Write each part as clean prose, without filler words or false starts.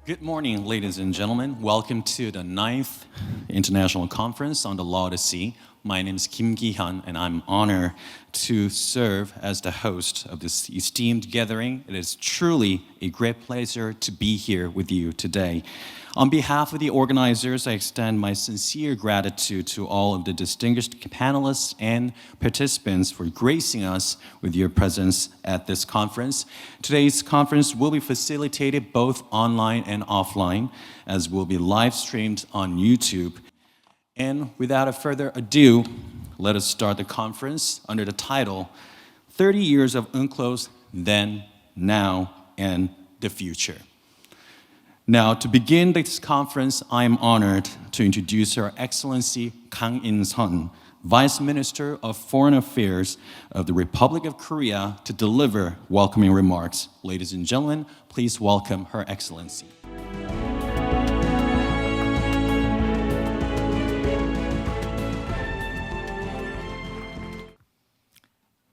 Good morning, ladies and gentlemen. Welcome to the 9th International Conference on the Law of the Sea. My name is Kim Ki-hyun, and I'm honored to serve as the host of this esteemed gathering. It is truly a great pleasure to be here with you today. On behalf of the organizers, I extend my sincere gratitude to all of the distinguished panelists and participants for gracing us with your presence at this conference. Today's conference will be facilitated both online and offline, as will be live streamed on YouTube. And without further ado, let us start the conference under the title, 30 Years of UNCLOS, Then, Now, and the Future. Now, to begin this conference, I am honored to introduce Her Excellency KANG Insun, Vice Minister of Foreign Affairs of the Republic of Korea, to deliver welcoming remarks. Ladies and gentlemen, please welcome Her Excellency.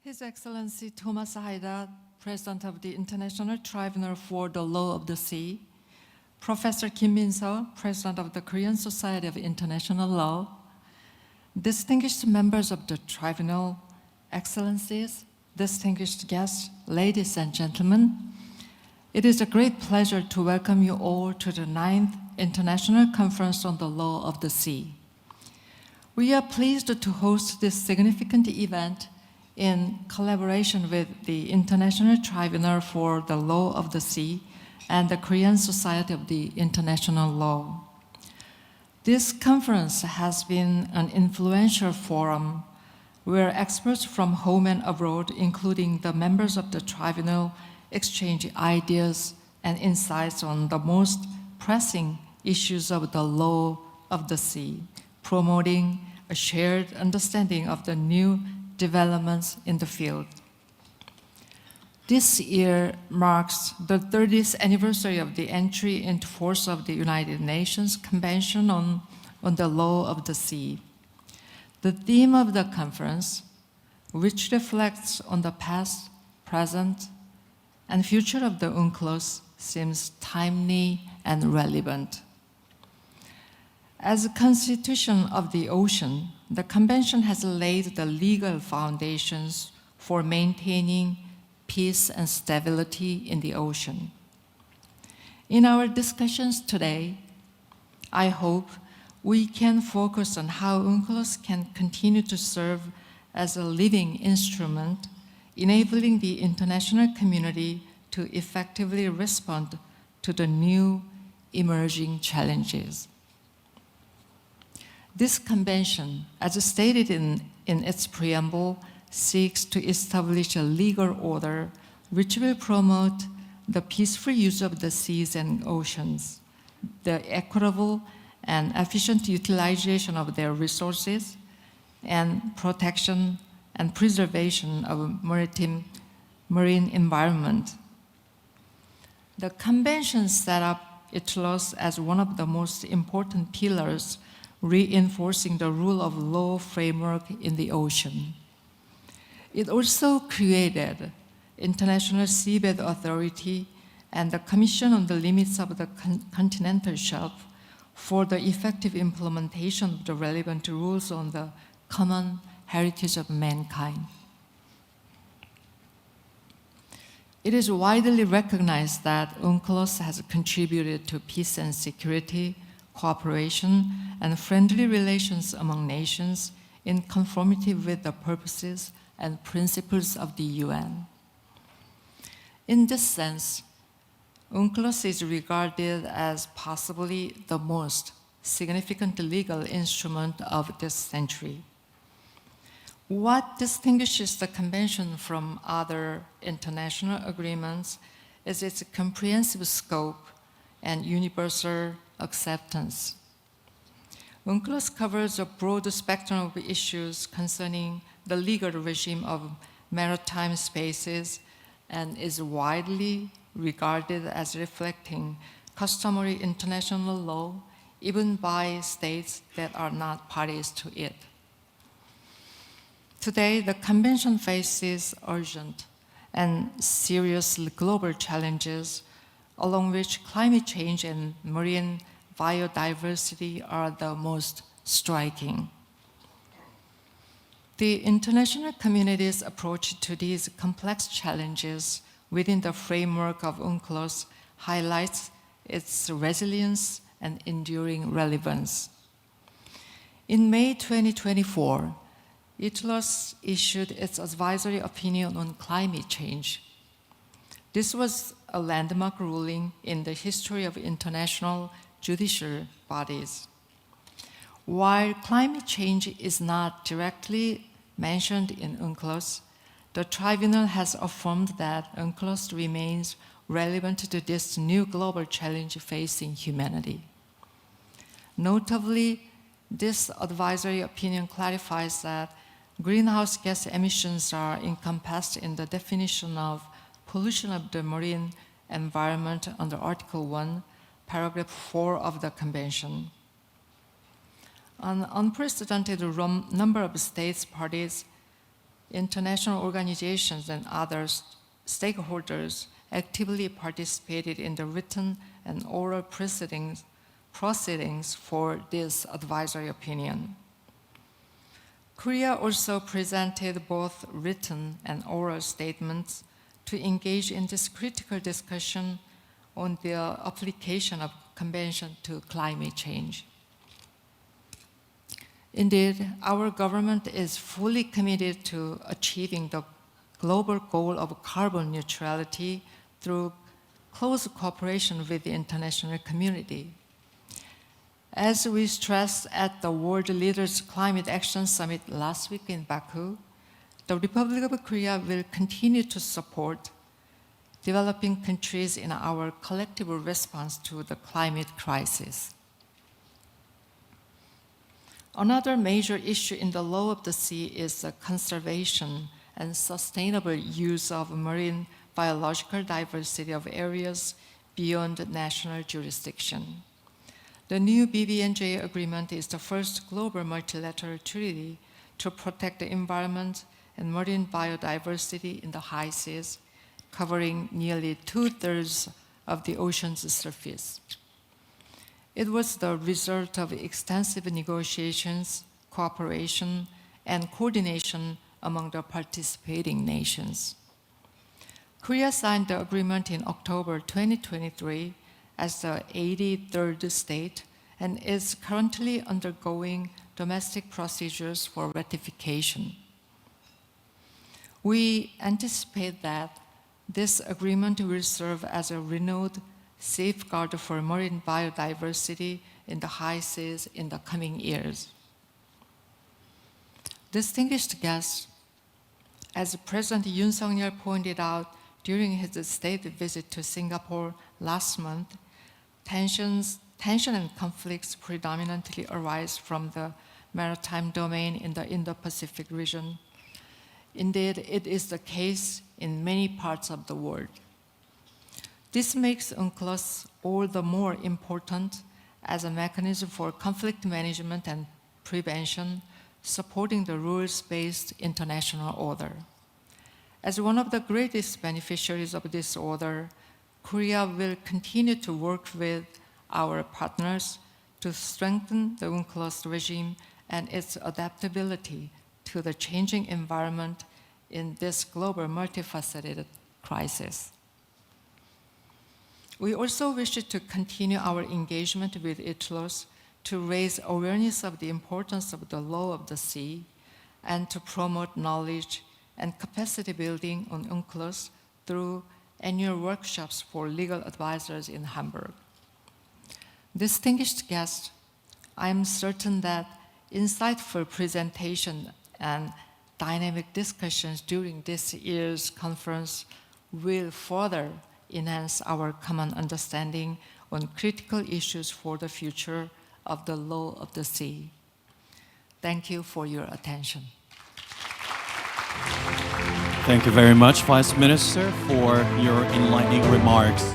His Excellency Thomas Haida, President of the International Tribunal for the Law of the Sea, Professor Kim Min-seo, President of the Korean Society of International Law, distinguished members of the Tribunal, Excellencies, distinguished guests, ladies and gentlemen, it is a great pleasure to welcome you all to the 9th International Conference on the Law of the Sea. We are pleased to host this significant event in collaboration with the International Tribunal for the Law of the Sea and the Korean Society of the International Law. This conference has been an influential forum where experts from home and abroad, including the members of the tribunal, exchange ideas and insights on the most pressing issues of the law of the sea, promoting a shared understanding of the new developments in the field. This year marks the 30th anniversary of the entry into force of the United Nations Convention on the Law of the Sea. The theme of the conference, which reflects on the past, present, and future of the UNCLOS, seems timely and relevant. As a constitution of the ocean, the Convention has laid the legal foundations for maintaining peace and stability in the ocean. In our discussions today, I hope we can focus on how UNCLOS can continue to serve as a living instrument, enabling the international community to effectively respond to the new emerging challenges. This convention, as stated in its preamble, seeks to establish a legal order which will promote the peaceful use of the seas and oceans, the equitable and efficient utilization of their resources, and protection and preservation of marine environment. The convention set up ICLS as one of the most important pillars reinforcing the rule of law framework in the ocean. It also created International Seabed Authority and the Commission on the Limits of the Continental Shelf for the effective implementation of the relevant rules on the common heritage of mankind. It is widely recognized that UNCLOS has contributed to peace and security, cooperation, and friendly relations among nations in conformity with the purposes and principles of the UN. In this sense, UNCLOS is regarded as possibly the most significant legal instrument of this century. What distinguishes the Convention from other international agreements is its comprehensive scope and universal acceptance. UNCLOS covers a broad spectrum of issues concerning the legal regime of maritime spaces and is widely regarded as reflecting customary international law, even by states that are not parties to it. Today, the Convention faces urgent and serious global challenges along which climate change and marine biodiversity are the most striking. The international community's approach to these complex challenges within the framework of UNCLOS highlights its resilience and enduring relevance. In May 2024, ICLS issued its advisory opinion on climate change. This was a landmark ruling in the history of international judicial bodies. While climate change is not directly mentioned in UNCLOS, the tribunal has affirmed that UNCLOS remains relevant to this new global challenge facing humanity. Notably, this advisory opinion clarifies that greenhouse gas emissions are encompassed in the definition of pollution of the marine environment under Article 1, Paragraph 4 of the Convention. An unprecedented number of states, parties, international organizations, and other stakeholders actively participated in the written and oral proceedings for this advisory opinion. Korea also presented both written and oral statements to engage in this critical discussion on the application of Convention to climate change. Indeed, our government is fully committed to achieving the global goal of carbon neutrality through close cooperation with the international community. As we stressed at the World Leaders Climate Action Summit last week in Baku, the Republic of Korea will continue to support developing countries in our collective response to the climate crisis. Another major issue in the law of the sea is the conservation and sustainable use of marine biological diversity of areas beyond national jurisdiction. The new BBNJ agreement is the first global multilateral treaty to protect the environment and marine biodiversity in the high seas, covering nearly 2/3 of the ocean's surface. It was the result of extensive negotiations, cooperation, and coordination among the participating nations. Korea signed the agreement in October 2023 as the 83rd state and is currently undergoing domestic procedures for ratification. We anticipate that this agreement will serve as a renewed safeguard for marine biodiversity in the high seas in the coming years. Distinguished guests, as President Yoon Suk-yeol pointed out during his state visit to Singapore last month, tension and conflicts predominantly arise from the maritime domain in the Indo-Pacific region. Indeed, it is the case in many parts of the world. This makes UNCLOS all the more important as a mechanism for conflict management and prevention, supporting the rules-based international order. As one of the greatest beneficiaries of this order, Korea will continue to work with our partners to strengthen the UNCLOS regime and its adaptability to the changing environment in this global multifaceted crisis. We also wish to continue our engagement with ICLOS to raise awareness of the importance of the law of the sea and to promote knowledge and capacity building on UNCLOS through annual workshops for legal advisors in Hamburg. Distinguished guests, I am certain that insightful presentation and dynamic discussions during this year's conference will further enhance our common understanding on critical issues for the future of the law of the sea. Thank you for your attention. Thank you very much, Vice Minister, for your enlightening remarks.